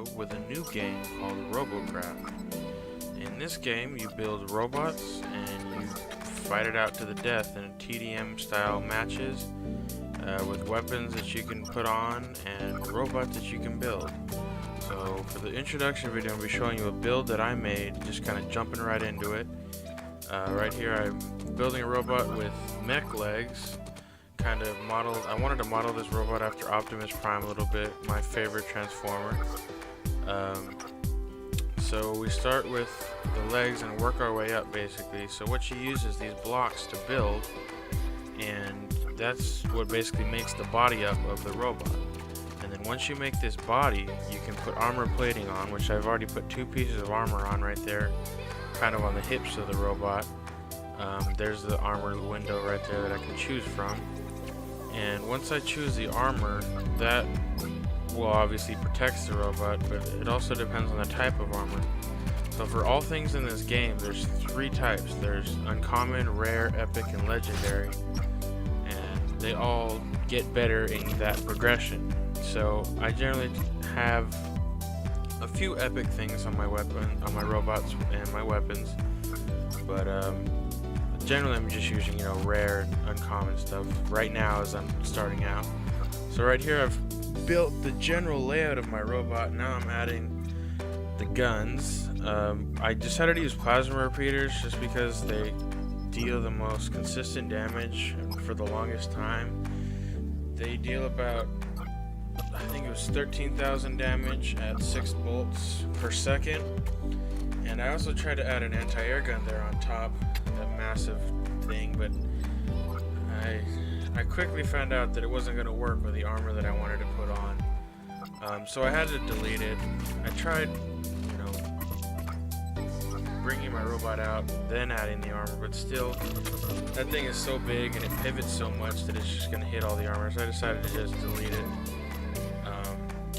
video with a new game called RoboCraft. In this game, you build robots and you fight it out to the death in TDM style matches with weapons that you can put on and robots that you can build. So for the introduction video, I'm going to be showing you a build that I made, just kind of jumping right into it. Right here I'm building a robot with mech legs. I wanted to model this robot after Optimus Prime a little bit, my favorite Transformer. So we start with the legs and work our way up basically. So what you use is these blocks to build, and that's what basically makes the body up of the robot. And then once you make this body, you can put armor plating on, which I've already put 2 pieces of armor on right there, kind of on the hips of the robot. There's the armor window right there that I can choose from. And once I choose the armor, that will obviously protect the robot, but it also depends on the type of armor. So for all things in this game, there's 3 types. There's uncommon, rare, epic, and legendary. And they all get better in that progression. So I generally have a few epic things on my robots and my weapons, but generally I'm just using, rare and uncommon stuff right now as I'm starting out. So right here I've built the general layout of my robot. Now I'm adding the guns. I decided to use plasma repeaters just because they deal the most consistent damage for the longest time. They deal about, I think it was 13,000 damage at 6 bolts per second. And I also tried to add an anti-air gun there on top, that massive thing, but I quickly found out that it wasn't going to work with the armor that I wanted to put on. So I had to delete it. I tried, bringing my robot out, then adding the armor, but still, that thing is so big and it pivots so much that it's just going to hit all the armor, so I decided to just delete it.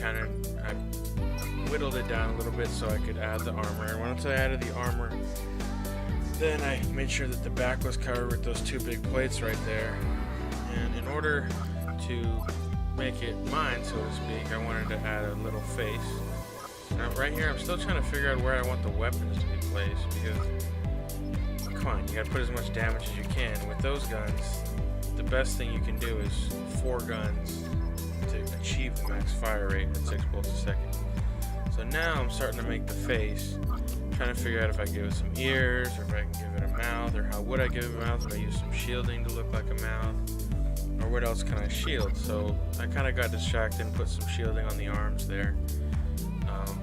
I whittled it down a little bit so I could add the armor, and once I added the armor, then I made sure that the back was covered with those 2 big plates right there. And in order to make it mine, so to speak, I wanted to add a little face. Now right here I'm still trying to figure out where I want the weapons to be placed, because come on, you gotta put as much damage as you can. With those guns, the best thing you can do is 4 guns to achieve the max fire rate at 6 bolts a second. So now I'm starting to make the face, trying to figure out if I give it some ears, or if I can give it a mouth, or how would I give it a mouth. Would I use some shielding to look like a mouth, or what else can I shield? So I kind of got distracted and put some shielding on the arms there.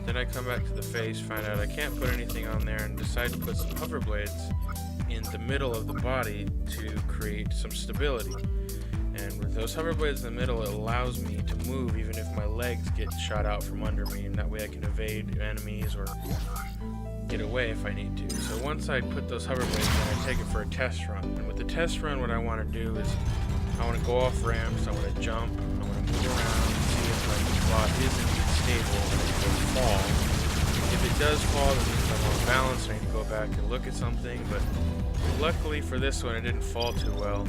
Then I come back to the face, find out I can't put anything on there, and decide to put some hover blades in the middle of the body to create some stability. And with those hover blades in the middle, it allows me to move even if my legs get shot out from under me, and that way I can evade enemies or get away if I need to. So once I put those hover blades in, I take it for a test run. And with the test run, what I want to do is I want to go off ramps, I want to jump, I want to move around and see if my bot is indeed stable and it will fall. If it does fall, that means I'm off balance. I need to go back and look at something, but luckily for this one, it didn't fall too well.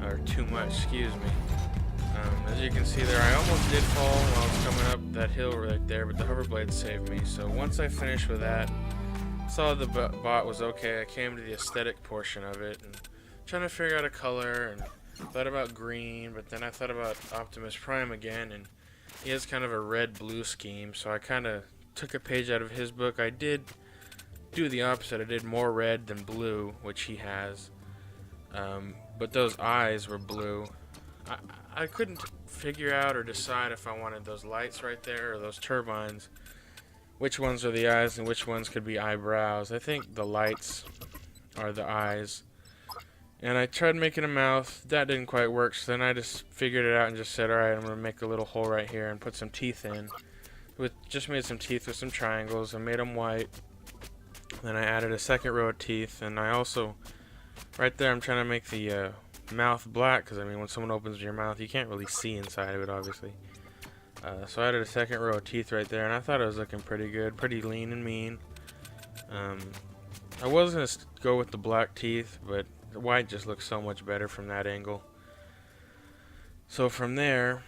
Or too much, excuse me. As you can see there, I almost did fall while I was coming up that hill right there, but the hover blade saved me. So once I finished with that, saw the bot was okay, I came to the aesthetic portion of it and trying to figure out a color, and thought about green, but then I thought about Optimus Prime again, and he has kind of a red-blue scheme, so I kind of took a page out of his book. I did do the opposite. I did more red than blue, which he has. But those eyes were blue. I couldn't figure out or decide if I wanted those lights right there or those turbines. Which ones are the eyes and which ones could be eyebrows. I think the lights are the eyes. And I tried making a mouth. That didn't quite work, so then I just figured it out and just said, alright, I'm going to make a little hole right here and put some teeth in. Just made some teeth with some triangles and made them white. Then I added a second row of teeth, and I also, right there, I'm trying to make the mouth black, because I mean when someone opens your mouth you can't really see inside of it obviously. So I added a second row of teeth right there, and I thought it was looking pretty good, pretty lean and mean. I was going to go with the black teeth, but the white just looks so much better from that angle. So from there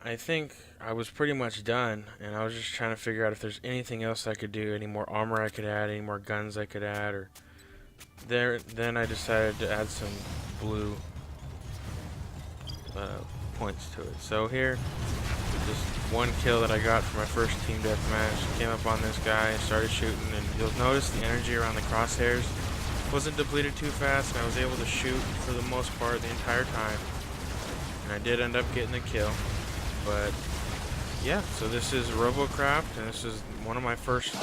I think I was pretty much done, and I was just trying to figure out if there's anything else I could do, any more armor I could add, any more guns I could add, or then I decided to add some blue points to it. So here, just one kill that I got for my first team deathmatch, came up on this guy and started shooting, and you'll notice the energy around the crosshairs wasn't depleted too fast, and I was able to shoot for the most part the entire time. And I did end up getting the kill. But yeah, so this is RoboCraft, and this is one of my first.